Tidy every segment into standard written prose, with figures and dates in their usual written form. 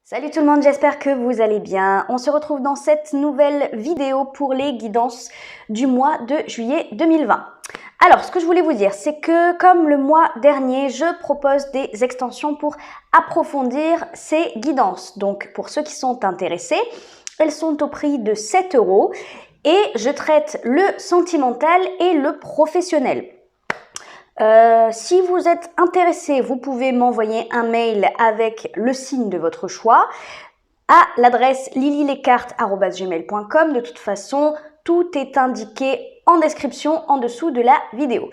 Salut tout le monde, j'espère que vous allez bien. On se retrouve dans cette nouvelle vidéo pour les guidances du mois de juillet 2020. Alors, ce que je voulais vous dire, c'est que comme le mois dernier, je propose des extensions pour approfondir ces guidances. Donc, pour ceux qui sont intéressés, elles sont au prix de 7 € et je traite le sentimental et le professionnel. Si vous êtes intéressé, vous pouvez m'envoyer un mail avec le signe de votre choix à l'adresse lilylescartes@gmail.com. De toute façon, tout est indiqué en description en dessous de la vidéo.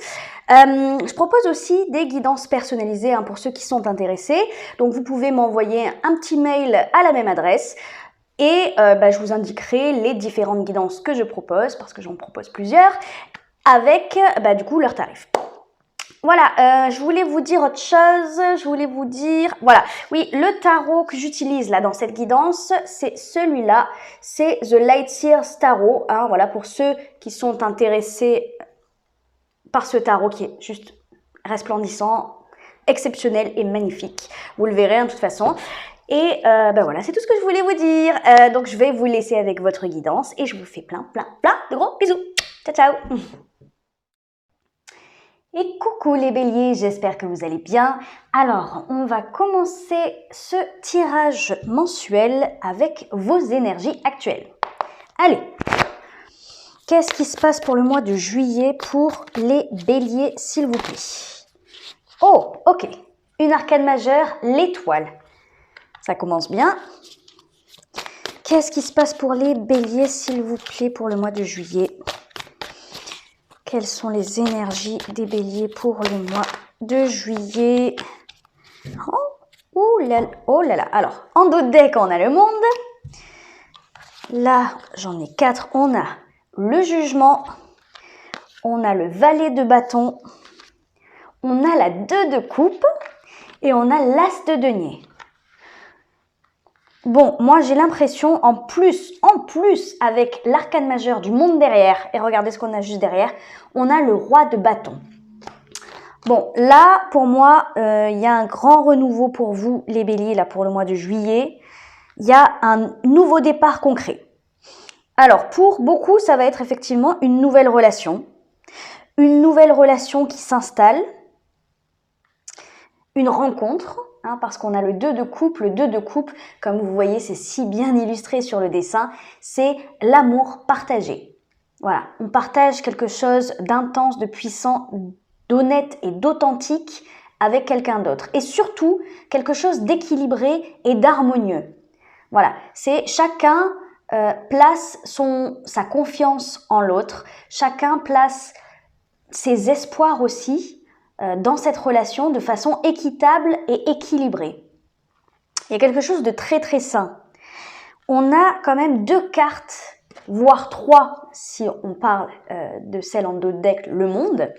Je propose aussi des guidances personnalisées pour ceux qui sont intéressés. Donc, vous pouvez m'envoyer un petit mail à la même adresse. Et je vous indiquerai les différentes guidances que je propose, parce que j'en propose plusieurs, avec du coup leurs tarifs. Voilà, je voulais vous dire autre chose, voilà, oui, le tarot que j'utilise là dans cette guidance, c'est celui-là, c'est The Light Seers Tarot, voilà, pour ceux qui sont intéressés par ce tarot qui est juste resplendissant, exceptionnel et magnifique, vous le verrez de toute façon. Et voilà, c'est tout ce que je voulais vous dire, donc je vais vous laisser avec votre guidance et je vous fais plein de gros bisous, ciao ciao. Et coucou les béliers, j'espère que vous allez bien. Alors, on va commencer ce tirage mensuel avec vos énergies actuelles. Allez, qu'est-ce qui se passe pour le mois de juillet pour les béliers, s'il vous plaît? Oh, ok, une arcane majeure, l'étoile. Ça commence bien. Qu'est-ce qui se passe pour les béliers, s'il vous plaît, pour le mois de juillet? Quelles sont les énergies des béliers pour le mois de juillet? Oh là là. Alors, en dos de deck, on a le monde. Là, j'en ai 4. On a le jugement. On a le valet de bâton. On a la 2 de coupe. Et on a l'as de denier. Bon, moi j'ai l'impression, en plus, avec l'arcane majeur du monde derrière, et regardez ce qu'on a juste derrière, on a le roi de bâton. Bon, là, pour moi, il y a un grand renouveau pour vous, les béliers, là, pour le mois de juillet. Il y a un nouveau départ concret. Alors, pour beaucoup, ça va être effectivement une nouvelle relation. Une nouvelle relation qui s'installe. Une rencontre. Parce qu'on a le 2 de coupe. Le 2 de coupe, comme vous voyez, c'est si bien illustré sur le dessin, c'est l'amour partagé. Voilà, on partage quelque chose d'intense, de puissant, d'honnête et d'authentique avec quelqu'un d'autre. Et surtout, quelque chose d'équilibré et d'harmonieux. Voilà, c'est chacun place sa confiance en l'autre, chacun place ses espoirs aussi dans cette relation de façon équitable et équilibrée. Il y a quelque chose de très très sain. On a quand même 2 cartes, voire 3 si on parle de celle en dos de deck, le monde.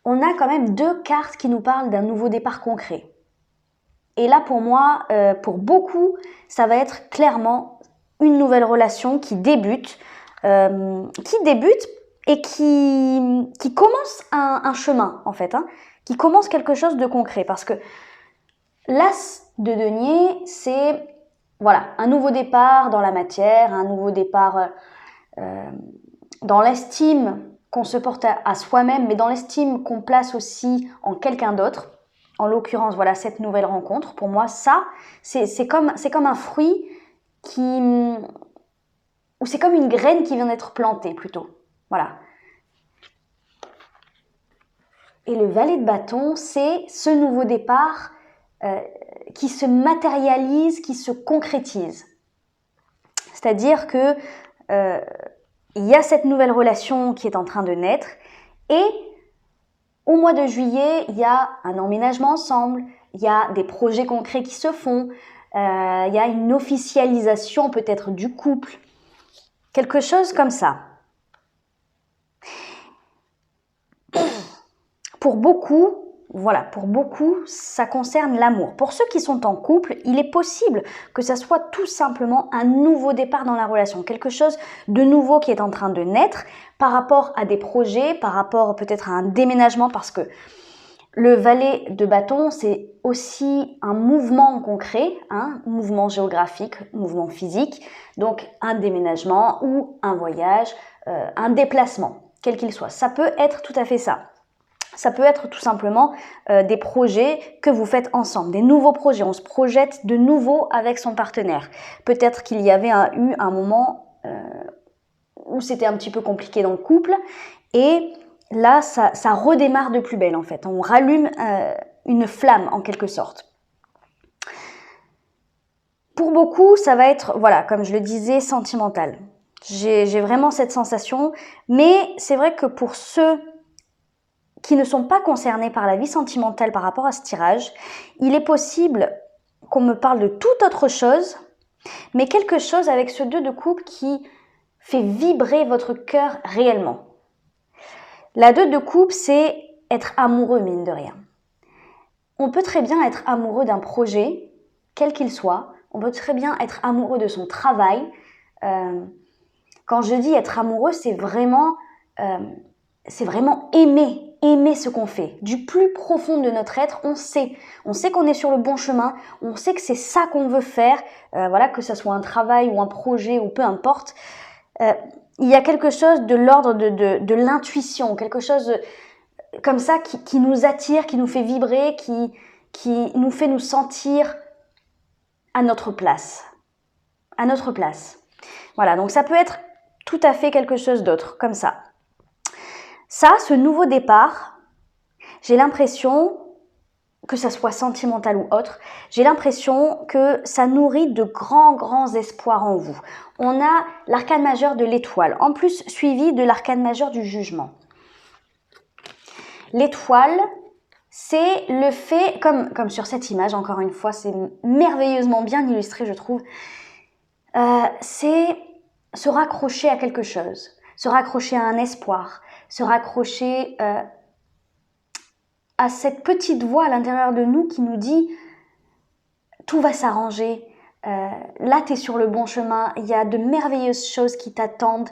On a quand même 2 cartes qui nous parlent d'un nouveau départ concret. Et là pour moi, pour beaucoup, ça va être clairement une nouvelle relation qui débute et qui commence un chemin en fait, qui commence quelque chose de concret, parce que l'as de denier, c'est voilà, un nouveau départ dans la matière, un nouveau départ dans l'estime qu'on se porte à soi-même, mais dans l'estime qu'on place aussi en quelqu'un d'autre. En l'occurrence, voilà, cette nouvelle rencontre, pour moi, ça, c'est comme un fruit ou c'est comme une graine qui vient d'être plantée plutôt. Voilà. Et le valet de bâton, c'est ce nouveau départ qui se matérialise, qui se concrétise. C'est-à-dire que il y a cette nouvelle relation qui est en train de naître et au mois de juillet, il y a un emménagement ensemble, il y a des projets concrets qui se font, il y a une officialisation peut-être du couple, quelque chose comme ça. Pour beaucoup, ça concerne l'amour. Pour ceux qui sont en couple, il est possible que ça soit tout simplement un nouveau départ dans la relation, quelque chose de nouveau qui est en train de naître par rapport à des projets, par rapport peut-être à un déménagement, parce que Le valet de bâton, c'est aussi un mouvement concret, un mouvement géographique, mouvement physique, donc un déménagement ou un voyage, un déplacement, quel qu'il soit. Ça peut être tout à fait ça. Ça peut être tout simplement des projets que vous faites ensemble, des nouveaux projets. On se projette de nouveau avec son partenaire. Peut-être qu'il y avait eu un moment où c'était un petit peu compliqué dans le couple et là, ça redémarre de plus belle en fait. On rallume une flamme en quelque sorte. Pour beaucoup, ça va être, voilà, comme je le disais, sentimental. J'ai vraiment cette sensation, mais c'est vrai que pour ceux qui ne sont pas concernés par la vie sentimentale par rapport à ce tirage, il est possible qu'on me parle de toute autre chose, mais quelque chose avec ce 2 de coupe qui fait vibrer votre cœur réellement. La 2 de coupe, c'est être amoureux, mine de rien. On peut très bien être amoureux d'un projet, quel qu'il soit. On peut très bien être amoureux de son travail. Quand je dis être amoureux, c'est vraiment aimer ce qu'on fait. Du plus profond de notre être, on sait qu'on est sur le bon chemin, on sait que c'est ça qu'on veut faire, voilà, que ce soit un travail ou un projet ou peu importe. Il y a quelque chose de l'ordre de l'intuition, quelque chose comme ça qui nous attire, qui nous fait vibrer, qui nous fait nous sentir à notre place. À notre place. Voilà, donc ça peut être tout à fait quelque chose d'autre, comme ça. Ça, ce nouveau départ, j'ai l'impression, que ça soit sentimental ou autre, j'ai l'impression que ça nourrit de grands espoirs en vous. On a l'arcane majeur de l'étoile, en plus suivi de l'arcane majeur du jugement. L'étoile, c'est le fait, comme sur cette image, encore une fois, c'est merveilleusement bien illustré, je trouve, c'est se raccrocher à quelque chose, se raccrocher à un espoir, se raccrocher à cette petite voix à l'intérieur de nous qui nous dit « tout va s'arranger, là tu es sur le bon chemin, il y a de merveilleuses choses qui t'attendent,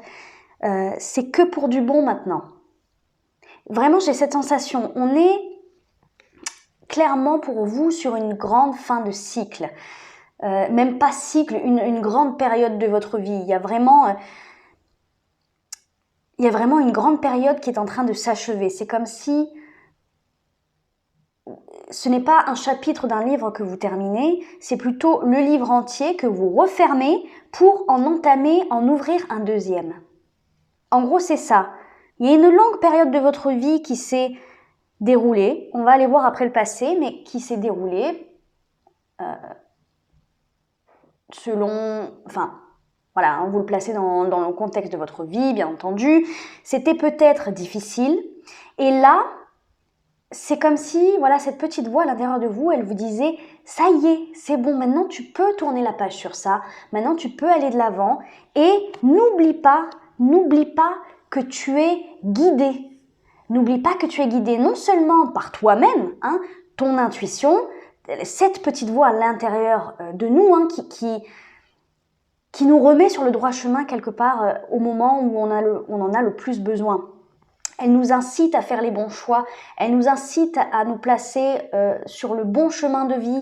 c'est que pour du bon maintenant ». Vraiment, j'ai cette sensation, on est clairement pour vous sur une grande fin de cycle, même pas cycle, une grande période de votre vie. Il y a vraiment une grande période qui est en train de s'achever. C'est comme si ce n'est pas un chapitre d'un livre que vous terminez, c'est plutôt le livre entier que vous refermez pour en ouvrir un deuxième. En gros, c'est ça. Il y a une longue période de votre vie qui s'est déroulée, on va aller voir après le passé, mais qui s'est déroulée voilà, vous le placez dans le contexte de votre vie, bien entendu. C'était peut-être difficile. Et là, c'est comme si, voilà, cette petite voix à l'intérieur de vous, elle vous disait « ça y est, c'est bon, maintenant tu peux tourner la page sur ça, maintenant tu peux aller de l'avant et n'oublie pas que tu es guidé. N'oublie pas que tu es guidé non seulement par toi-même, ton intuition, cette petite voix à l'intérieur de nous qui nous remet sur le droit chemin quelque part au moment où on en a le plus besoin. Elle nous incite à faire les bons choix, elle nous incite à nous placer sur le bon chemin de vie.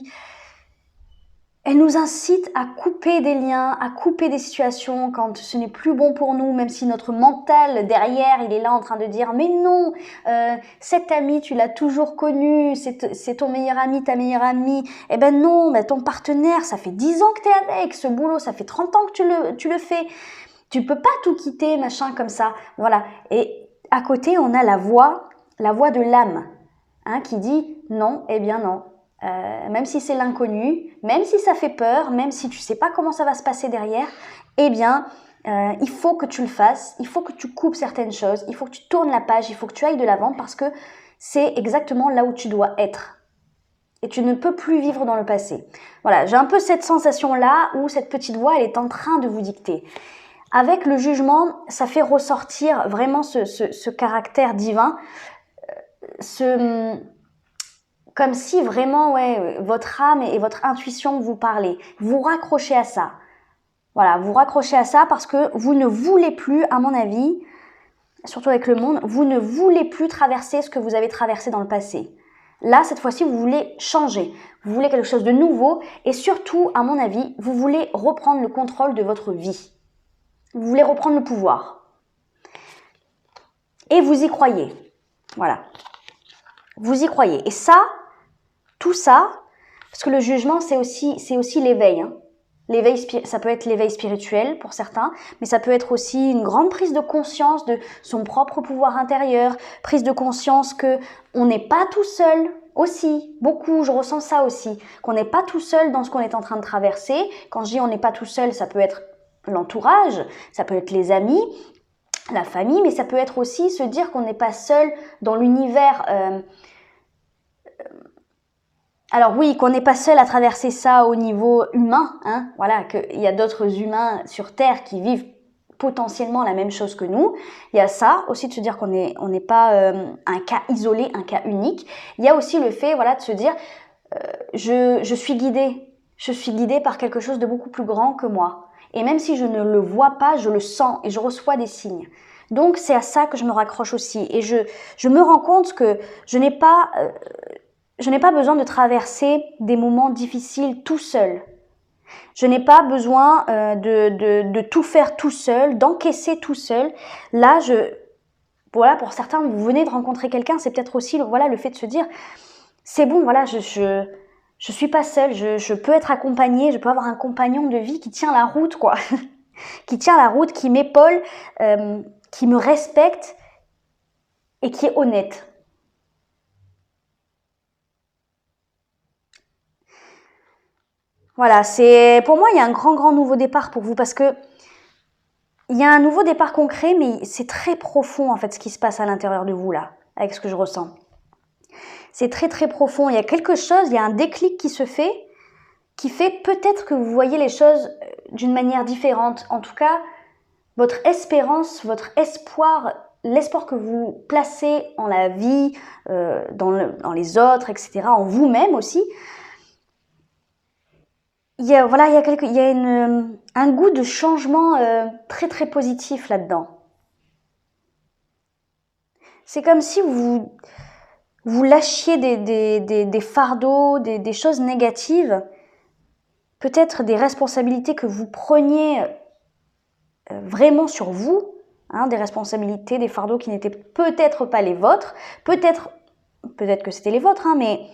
Elle nous incite à couper des liens, à couper des situations quand ce n'est plus bon pour nous, même si notre mental derrière, il est là en train de dire « mais non, cet ami, tu l'as toujours connu, c'est ton meilleur ami, ta meilleure amie. Eh ben non, ton partenaire, ça fait 10 ans que tu es avec, ce boulot, ça fait 30 ans que tu le fais. Tu peux pas tout quitter, machin, comme ça. » Voilà. Et à côté, on a la voix de l'âme, qui dit « non, eh bien non. » Même si c'est l'inconnu, même si ça fait peur, même si tu sais pas comment ça va se passer derrière, eh bien, il faut que tu le fasses, il faut que tu coupes certaines choses, il faut que tu tournes la page, il faut que tu ailles de l'avant parce que c'est exactement là où tu dois être. Et tu ne peux plus vivre dans le passé. Voilà, j'ai un peu cette sensation-là où cette petite voix, elle est en train de vous dicter. Avec le jugement, ça fait ressortir vraiment ce caractère divin, comme si vraiment, votre âme et votre intuition vous parlaient. Vous raccrochez à ça. Voilà, vous raccrochez à ça parce que vous ne voulez plus, à mon avis, surtout avec le monde, vous ne voulez plus traverser ce que vous avez traversé dans le passé. Là, cette fois-ci, vous voulez changer. Vous voulez quelque chose de nouveau et surtout, à mon avis, vous voulez reprendre le contrôle de votre vie. Vous voulez reprendre le pouvoir. Et vous y croyez. Voilà. Vous y croyez. Et ça, tout ça, parce que le jugement, c'est aussi l'éveil. Hein. L'éveil, ça peut être l'éveil spirituel pour certains, mais ça peut être aussi une grande prise de conscience de son propre pouvoir intérieur, prise de conscience que on n'est pas tout seul aussi. Beaucoup, je ressens ça aussi, qu'on n'est pas tout seul dans ce qu'on est en train de traverser. Quand je dis on n'est pas tout seul, ça peut être l'entourage, ça peut être les amis, la famille, mais ça peut être aussi se dire qu'on n'est pas seul dans l'univers. Alors oui, qu'on n'est pas seul à traverser ça au niveau humain, hein, voilà, qu'il y a d'autres humains sur Terre qui vivent potentiellement la même chose que nous. Il y a ça aussi de se dire qu'on n'est pas un cas isolé, un cas unique. Il y a aussi le fait, voilà, de se dire je suis guidée par quelque chose de beaucoup plus grand que moi. Et même si je ne le vois pas, je le sens et je reçois des signes. Donc c'est à ça que je me raccroche aussi. Et je me rends compte que je n'ai pas besoin de traverser des moments difficiles tout seul. Je n'ai pas besoin de tout faire tout seul, d'encaisser tout seul. Là, voilà, pour certains, vous venez de rencontrer quelqu'un, c'est peut-être aussi le fait de se dire, c'est bon, voilà, je suis pas seule, je peux être accompagnée, je peux avoir un compagnon de vie qui tient la route, quoi. Qui tient la route, qui m'épaule, qui me respecte et qui est honnête. Voilà, pour moi, il y a un grand nouveau départ pour vous parce que il y a un nouveau départ concret, mais c'est très profond en fait ce qui se passe à l'intérieur de vous là, avec ce que je ressens. C'est très profond. Il y a quelque chose, il y a un déclic qui se fait, qui fait peut-être que vous voyez les choses d'une manière différente. En tout cas, votre espérance, votre espoir, l'espoir que vous placez en la vie, dans les autres, etc., en vous-même aussi. Il y a un goût de changement très positif là-dedans. C'est comme si vous lâchiez des fardeaux, des choses négatives, peut-être des responsabilités que vous preniez vraiment sur vous, hein, des responsabilités, des fardeaux qui n'étaient peut-être pas les vôtres, peut-être que c'était les vôtres, hein, mais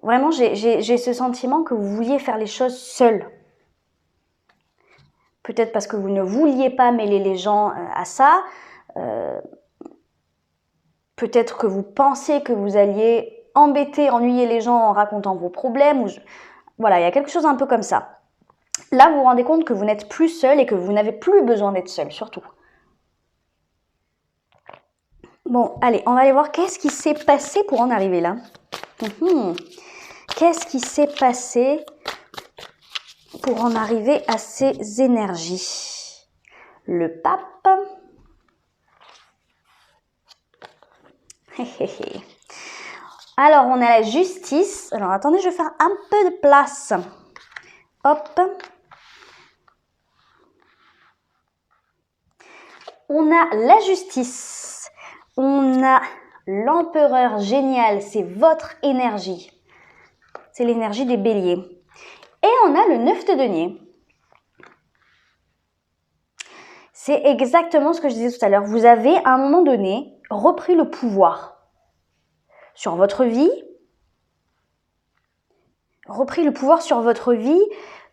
vraiment j'ai ce sentiment que vous vouliez faire les choses seuls. Peut-être parce que vous ne vouliez pas mêler les gens à ça, peut-être que vous pensez que vous alliez ennuyer les gens en racontant vos problèmes. Voilà, il y a quelque chose un peu comme ça. Là, vous vous rendez compte que vous n'êtes plus seul et que vous n'avez plus besoin d'être seul, surtout. Bon, allez, on va aller voir qu'est-ce qui s'est passé pour en arriver là. Qu'est-ce qui s'est passé pour en arriver à ces énergies? Le pape. Alors, on a la justice. Alors, attendez, je vais faire un peu de place. Hop. On a la justice. On a l'empereur génial. C'est votre énergie. C'est l'énergie des béliers. Et on a le 9 de denier. C'est exactement ce que je disais tout à l'heure. Vous avez, à un moment donné, repris le pouvoir sur votre vie.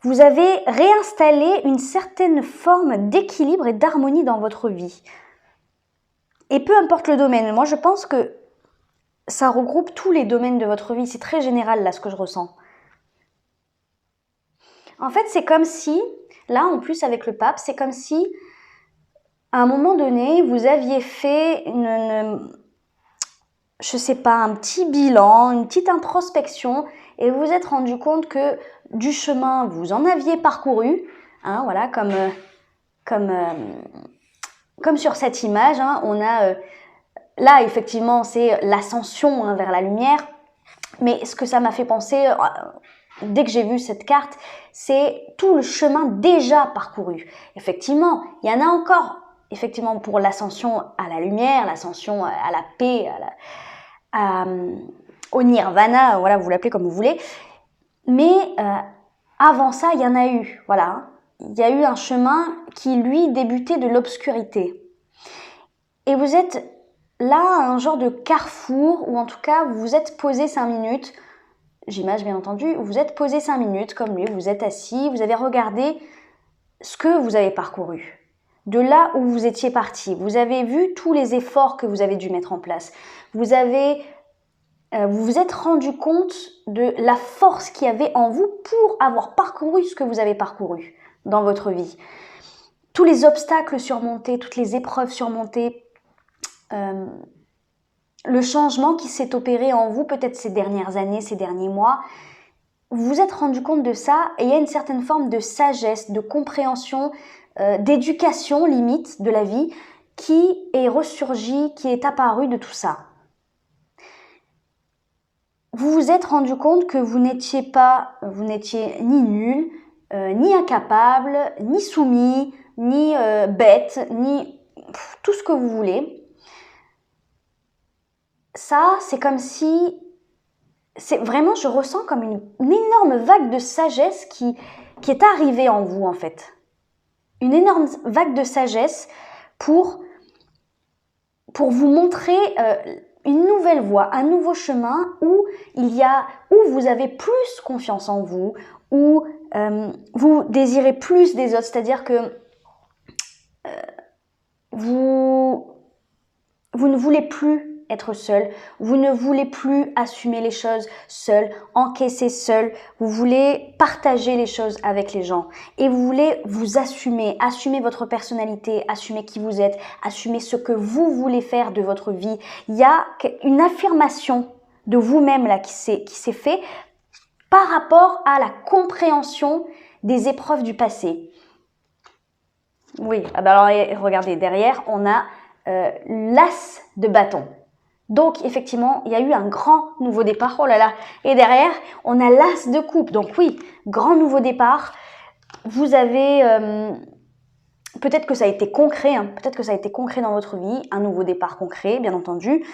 Vous avez réinstallé une certaine forme d'équilibre et d'harmonie dans votre vie. Et peu importe le domaine, moi je pense que ça regroupe tous les domaines de votre vie. C'est très général là ce que je ressens. En fait, c'est comme si, là en plus avec le pape, c'est comme si à un moment donné, vous aviez fait un petit bilan, une petite introspection et vous vous êtes rendu compte que du chemin, vous en aviez parcouru, hein, voilà, comme sur cette image, hein, on a là effectivement c'est l'ascension, hein, vers la lumière, mais ce que ça m'a fait penser dès que j'ai vu cette carte, c'est tout le chemin déjà parcouru. Effectivement, il y en a encore, effectivement, pour l'ascension à la lumière, l'ascension à la paix, au nirvana, voilà, vous l'appelez comme vous voulez. Mais avant ça, il y en a eu, voilà. Il y a eu un chemin qui, lui, débutait de l'obscurité. Et vous êtes là à un genre de carrefour, ou en tout cas, vous vous êtes posé 5 minutes, j'imagine bien entendu, vous êtes posé 5 minutes comme lui, vous êtes assis, vous avez regardé ce que vous avez parcouru. De là où vous étiez parti, vous avez vu tous les efforts que vous avez dû mettre en place. Vous vous êtes rendu compte de la force qu'il y avait en vous pour avoir parcouru ce que vous avez parcouru dans votre vie. Tous les obstacles surmontés, toutes les épreuves surmontées, le changement qui s'est opéré en vous peut-être ces dernières années, ces derniers mois, vous vous êtes rendu compte de ça et il y a une certaine forme de sagesse, de compréhension, d'éducation limite de la vie qui est ressurgie, qui est apparue de tout ça. Vous vous êtes rendu compte que vous n'étiez ni nul, ni incapable, ni soumis, ni bête, ni tout ce que vous voulez. Ça, c'est comme si... vraiment, je ressens comme une énorme vague de sagesse qui est arrivée en vous, en fait. Une énorme vague de sagesse pour vous montrer une nouvelle voie, un nouveau chemin où vous avez plus confiance en vous, où vous désirez plus des autres, c'est-à-dire que vous ne voulez plus être seul, vous ne voulez plus assumer les choses seul, encaisser seul, vous voulez partager les choses avec les gens et vous voulez vous assumer votre personnalité, assumer qui vous êtes, assumer ce que vous voulez faire de votre vie. Il y a une affirmation de vous-même là qui s'est fait par rapport à la compréhension des épreuves du passé. Oui, alors regardez, derrière on a l'as de bâton. Donc, effectivement, il y a eu un grand nouveau départ. Oh là là. Et derrière, on a l'as de coupe. Donc oui, grand nouveau départ. Vous avez... peut-être que ça a été concret. Peut-être que ça a été concret dans votre vie. Un nouveau départ concret, bien entendu.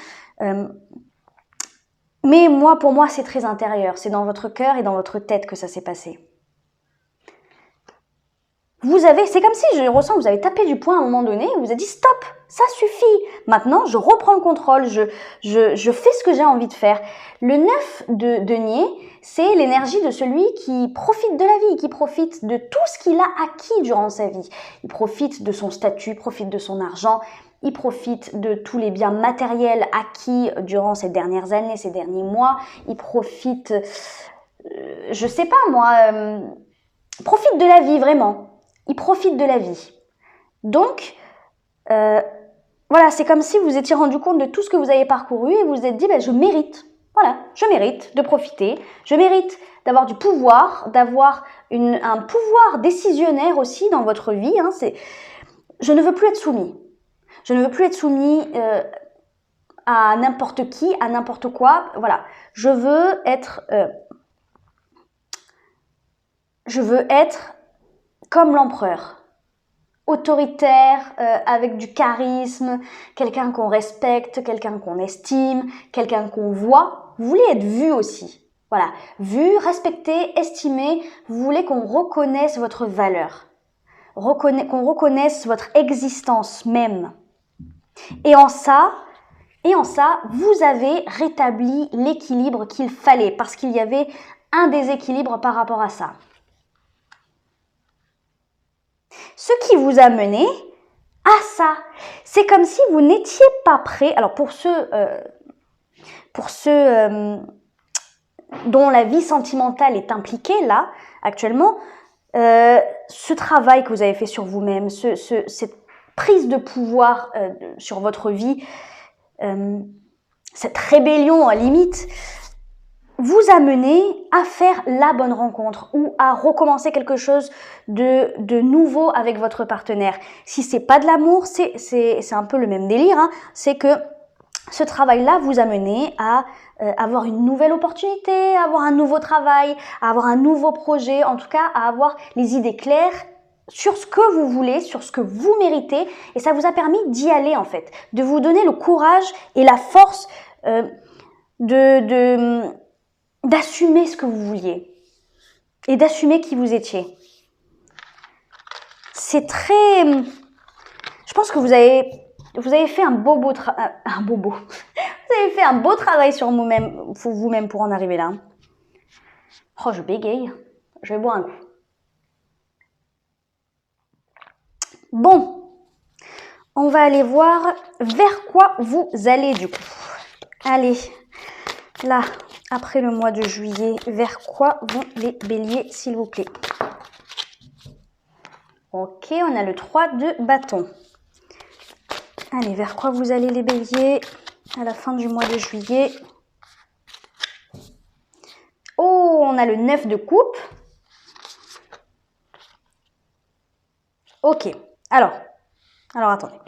Mais pour moi, c'est très intérieur. C'est dans votre cœur et dans votre tête que ça s'est passé. C'est comme si je ressens que vous avez tapé du poing à un moment donné et vous avez dit stop, ça suffit. Maintenant, je reprends le contrôle, je fais ce que j'ai envie de faire. Le 9 de denier, c'est l'énergie de celui qui profite de la vie, qui profite de tout ce qu'il a acquis durant sa vie. Il profite de son statut, profite de son argent, il profite de tous les biens matériels acquis durant ces dernières années, ces derniers mois. Il profite, je sais pas moi, profite de la vie vraiment. Il profite de la vie. Donc, voilà, c'est comme si vous étiez rendu compte de tout ce que vous avez parcouru et vous vous êtes dit, je mérite. Voilà, je mérite de profiter. Je mérite d'avoir du pouvoir, d'avoir un pouvoir décisionnaire aussi dans votre vie. Je ne veux plus être soumis. Je ne veux plus être soumis à n'importe qui, à n'importe quoi. Voilà, je veux être comme l'empereur, autoritaire, avec du charisme, quelqu'un qu'on respecte, quelqu'un qu'on estime, quelqu'un qu'on voit. Vous voulez être vu aussi. Voilà, vu, respecté, estimé, vous voulez qu'on reconnaisse votre valeur, qu'on reconnaisse votre existence même. Et en ça, vous avez rétabli l'équilibre qu'il fallait, parce qu'il y avait un déséquilibre par rapport à ça. Ce qui vous a mené à ça. C'est comme si vous n'étiez pas prêt. Alors pour ceux dont la vie sentimentale est impliquée là, actuellement, ce travail que vous avez fait sur vous-même, cette prise de pouvoir sur votre vie, cette rébellion à limite, vous amener à faire la bonne rencontre ou à recommencer quelque chose de nouveau avec votre partenaire. Si c'est pas de l'amour, c'est un peu le même délire, c'est que ce travail-là vous amène à avoir une nouvelle opportunité, à avoir un nouveau travail, à avoir un nouveau projet, en tout cas à avoir les idées claires sur ce que vous voulez, sur ce que vous méritez, et ça vous a permis d'y aller en fait, de vous donner le courage et la force d'assumer ce que vous vouliez et d'assumer qui vous étiez. C'est très... Je pense que vous avez fait un beau travail. Vous avez fait un beau travail sur vous-même pour en arriver là. Oh, je bégaye. Je vais boire un coup. Bon, on va aller voir vers quoi vous allez du coup. Allez, là, après le mois de juillet, vers quoi vont les béliers, s'il vous plaît? Ok, on a le 3 de bâton. Allez, vers quoi vous allez les béliers à la fin du mois de juillet? Oh, on a le 9 de coupe. Ok, alors attendez.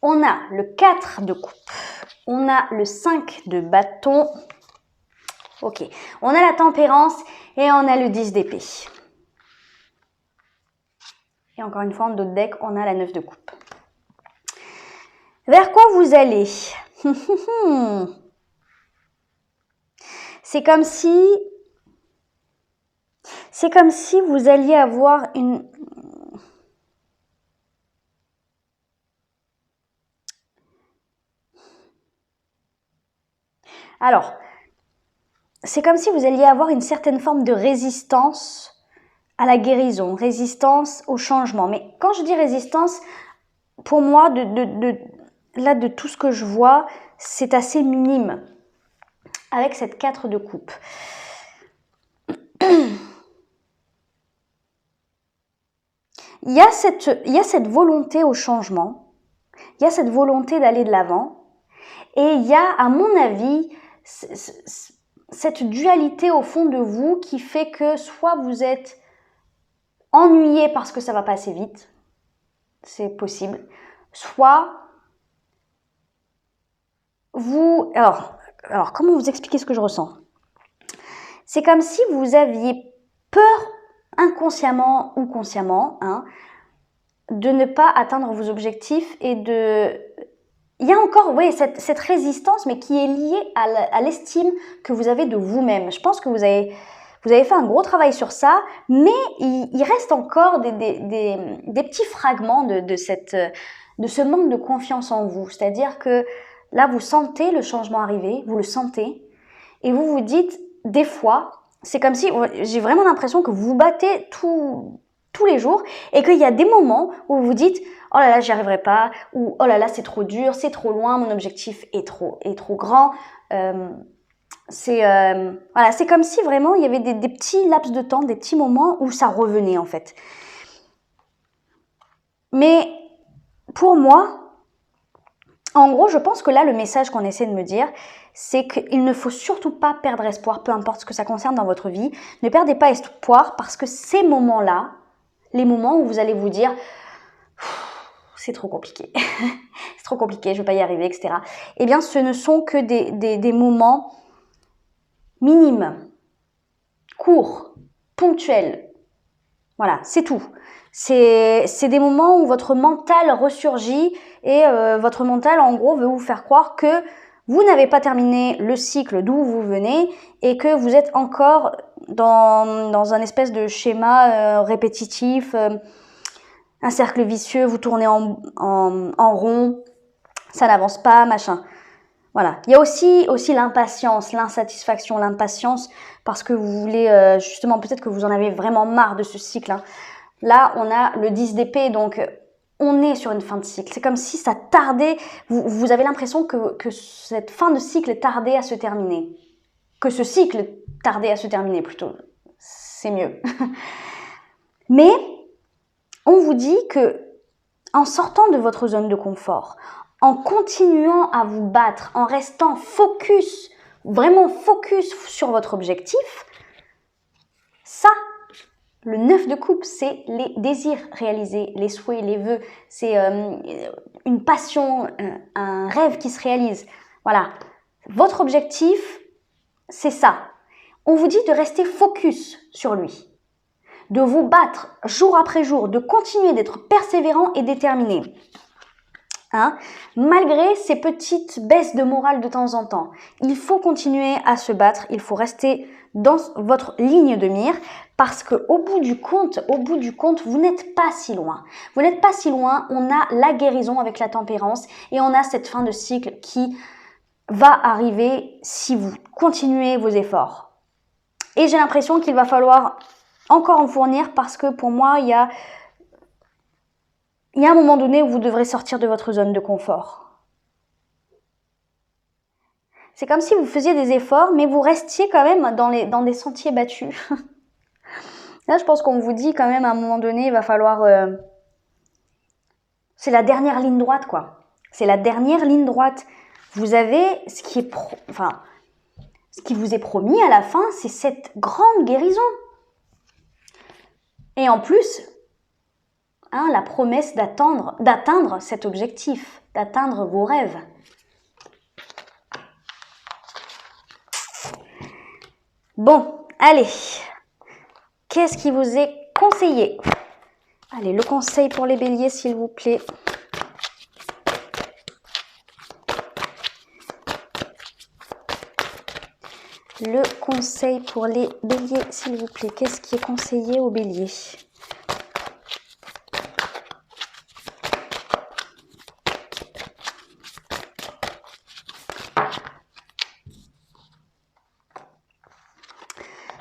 On a le 4 de coupe. On a le 5 de bâton. Ok, on a la tempérance et on a le 10 d'épée. Et encore une fois, en dos de deck, on a la 9 de coupe. Vers quoi vous allez? C'est comme si vous alliez avoir une... Alors, c'est comme si vous alliez avoir une certaine forme de résistance à la guérison, résistance au changement. Mais quand je dis résistance, pour moi, de tout ce que je vois, c'est assez minime avec cette 4 de coupe. Il y a cette volonté au changement, il y a cette volonté d'aller de l'avant, et il y a, à mon avis, cette dualité au fond de vous qui fait que soit vous êtes ennuyé parce que ça va pas assez vite, c'est possible, soit vous... Alors, comment vous expliquer ce que je ressens? C'est comme si vous aviez peur, inconsciemment ou consciemment, de ne pas atteindre vos objectifs et de... Il y a encore, oui, cette résistance, mais qui est liée à l'estime que vous avez de vous-même. Je pense que vous avez fait un gros travail sur ça, mais il reste encore des petits fragments de ce manque de confiance en vous. C'est-à-dire que là, vous sentez le changement arriver, vous le sentez, et vous vous dites, des fois, c'est comme si, j'ai vraiment l'impression que vous vous battez tous les jours, et qu'il y a des moments où vous vous dites, oh là là, j'y arriverai pas, ou oh là là, c'est trop dur, c'est trop loin, mon objectif est trop grand. Voilà, c'est comme si vraiment il y avait des petits laps de temps, des petits moments où ça revenait en fait. Mais pour moi, en gros, je pense que là, le message qu'on essaie de me dire, c'est qu'il ne faut surtout pas perdre espoir, peu importe ce que ça concerne dans votre vie. Ne perdez pas espoir parce que ces moments-là, les moments où vous allez vous dire c'est trop compliqué, c'est trop compliqué, je ne vais pas y arriver, etc. Eh bien, ce ne sont que des moments minimes, courts, ponctuels. Voilà, c'est tout. C'est des moments où votre mental ressurgit et votre mental, en gros, veut vous faire croire que vous n'avez pas terminé le cycle d'où vous venez et que vous êtes encore dans un espèce de schéma répétitif, un cercle vicieux, vous tournez en rond, ça n'avance pas, machin. Voilà. Il y a aussi l'impatience, l'insatisfaction, l'impatience, parce que vous voulez, justement, peut-être que vous en avez vraiment marre de ce cycle. Là, on a le 10 d'épée, donc on est sur une fin de cycle. C'est comme si ça tardait, vous avez l'impression que cette fin de cycle tardait à se terminer. Que ce cycle tardait à se terminer, plutôt. C'est mieux. Mais on vous dit que en sortant de votre zone de confort, en continuant à vous battre, en restant focus, vraiment focus sur votre objectif, ça, le 9 de coupe, c'est les désirs réalisés, les souhaits, les vœux, c'est une passion, un rêve qui se réalise. Voilà, votre objectif, c'est ça. On vous dit de rester focus sur lui, de vous battre jour après jour, de continuer d'être persévérant et déterminé. Hein, malgré ces petites baisses de morale de temps en temps. Il faut continuer à se battre, il faut rester dans votre ligne de mire parce que au bout du compte, vous n'êtes pas si loin. Vous n'êtes pas si loin, on a la guérison avec la tempérance et on a cette fin de cycle qui va arriver si vous continuez vos efforts. Et j'ai l'impression qu'il va falloir encore en fournir parce que pour moi, il y a un moment donné où vous devrez sortir de votre zone de confort. C'est comme si vous faisiez des efforts, mais vous restiez quand même dans des sentiers battus. Là, je pense qu'on vous dit quand même à un moment donné, il va falloir... C'est la dernière ligne droite, quoi. C'est la dernière ligne droite. Vous avez ce qui vous est promis à la fin, c'est cette grande guérison. Et en plus... la promesse d'atteindre cet objectif, d'atteindre vos rêves. Bon, allez, qu'est-ce qui vous est conseillé? Allez, le conseil pour les béliers, s'il vous plaît. Le conseil pour les béliers, s'il vous plaît. Qu'est-ce qui est conseillé aux béliers?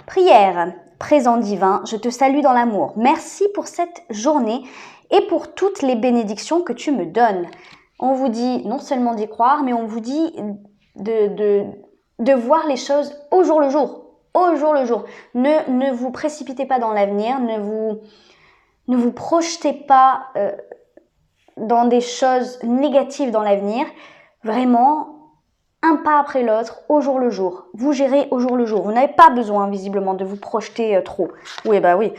Prière, présent divin, je te salue dans l'amour. Merci pour cette journée et pour toutes les bénédictions que tu me donnes. On vous dit non seulement d'y croire, mais on vous dit de voir les choses au jour le jour. Au jour le jour. Ne vous précipitez pas dans l'avenir, ne vous projetez pas dans des choses négatives dans l'avenir. Vraiment, un pas après l'autre, au jour le jour. Vous gérez au jour le jour. Vous n'avez pas besoin, visiblement, de vous projeter trop. Oui, bah oui.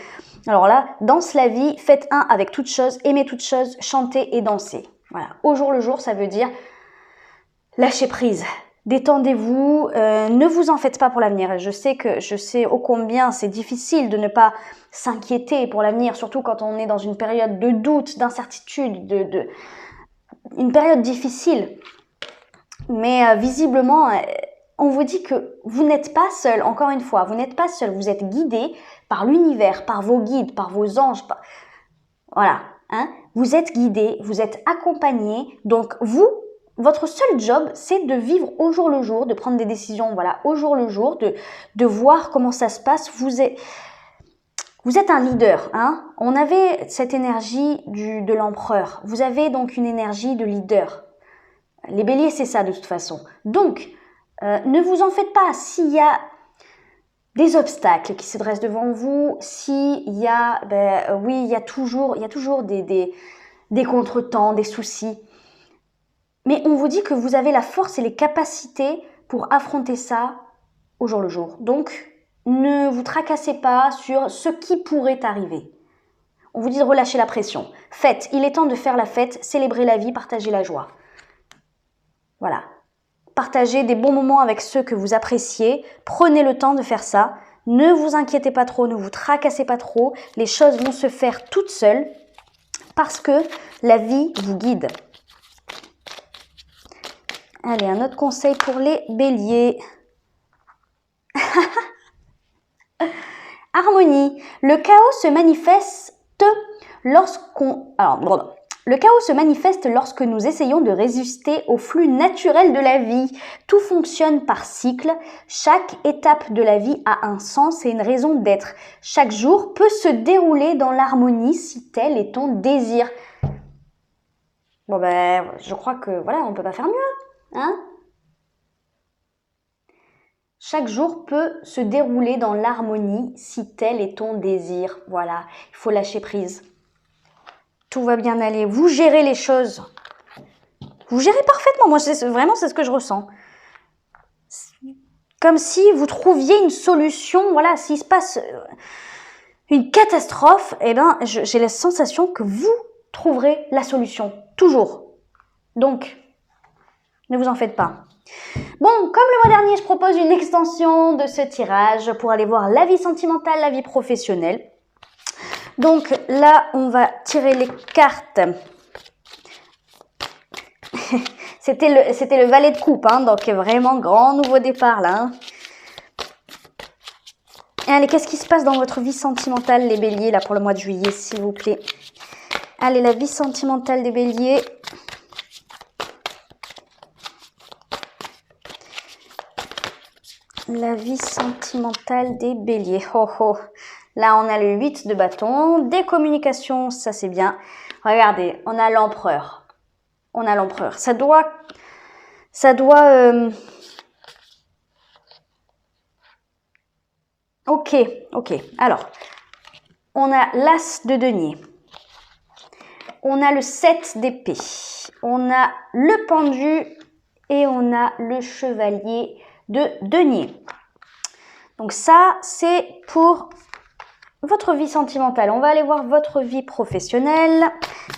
Alors là, danse la vie, faites un avec toutes choses, aimez toutes choses, chantez et dansez. Voilà. Au jour le jour, ça veut dire lâcher prise. Détendez-vous, ne vous en faites pas pour l'avenir. Je sais ô combien c'est difficile de ne pas s'inquiéter pour l'avenir, surtout quand on est dans une période de doute, d'incertitude, une période difficile. Mais visiblement, on vous dit que vous n'êtes pas seul, encore une fois, vous n'êtes pas seul, vous êtes guidé par l'univers, par vos guides, par vos anges. Voilà, hein? Vous êtes guidé, vous êtes accompagné, donc votre seul job, c'est de vivre au jour le jour, de prendre des décisions au jour le jour, de voir comment ça se passe. Vous êtes un leader. Hein? On avait cette énergie de l'empereur. Vous avez donc une énergie de leader. Les béliers, c'est ça de toute façon. Donc, ne vous en faites pas. S'il y a des obstacles qui se dressent devant vous, s'il y a, il y a toujours des contretemps, des soucis. Mais on vous dit que vous avez la force et les capacités pour affronter ça au jour le jour. Donc, ne vous tracassez pas sur ce qui pourrait arriver. On vous dit de relâcher la pression. Faites, il est temps de faire la fête, célébrer la vie, partager la joie. Voilà. Partagez des bons moments avec ceux que vous appréciez. Prenez le temps de faire ça. Ne vous inquiétez pas trop, ne vous tracassez pas trop. Les choses vont se faire toutes seules parce que la vie vous guide. Allez, un autre conseil pour les béliers. Harmonie. Le chaos se manifeste lorsque nous essayons de résister au flux naturel de la vie. Tout fonctionne par cycle. Chaque étape de la vie a un sens et une raison d'être. Chaque jour peut se dérouler dans l'harmonie si tel est ton désir. Bon je crois que on peut pas faire mieux. Hein? Chaque jour peut se dérouler dans l'harmonie si tel est ton désir. Voilà, il faut lâcher prise. Tout va bien aller. Vous gérez les choses. Vous gérez parfaitement. Moi, c'est ce que je ressens. Comme si vous trouviez une solution. Voilà, s'il se passe une catastrophe, j'ai la sensation que vous trouverez la solution. Toujours. Donc, ne vous en faites pas. Bon, comme le mois dernier, je propose une extension de ce tirage pour aller voir la vie sentimentale, la vie professionnelle. Donc là, on va tirer les cartes C'était le valet de coupe, hein, donc vraiment grand nouveau départ là. Hein. Et allez, qu'est-ce qui se passe dans votre vie sentimentale, les béliers, là, pour le mois de juillet, s'il vous plaît? Allez, la vie sentimentale des béliers. La vie sentimentale des béliers. Oh, oh. Là, on a le 8 de bâton. Des communications, ça c'est bien. Regardez, on a l'empereur. On a l'empereur. Ça doit... Ok, ok. Alors, on a l'as de denier. On a le 7 d'épée. On a le pendu et on a le chevalier de denier. Donc ça, c'est pour votre vie sentimentale. On va aller voir votre vie professionnelle.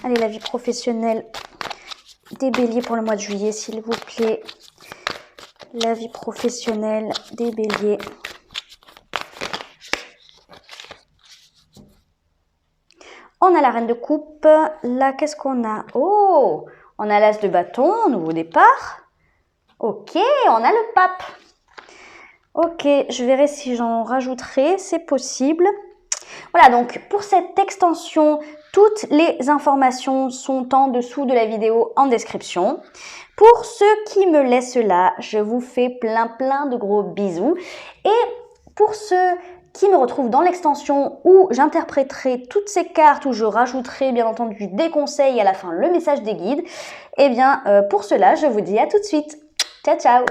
Allez, la vie professionnelle des béliers pour le mois de juillet, s'il vous plaît. La vie professionnelle des béliers. On a la reine de coupe. Là, qu'est-ce qu'on a? Oh, on a l'as de bâton, nouveau départ. Ok, on a le pape. Ok, je verrai si j'en rajouterai, c'est possible. Voilà, donc pour cette extension, toutes les informations sont en dessous de la vidéo en description. Pour ceux qui me laissent là, je vous fais plein de gros bisous. Et pour ceux qui me retrouvent dans l'extension où j'interpréterai toutes ces cartes, où je rajouterai bien entendu des conseils et à la fin le message des guides, eh bien pour cela, je vous dis à tout de suite. Ciao, ciao!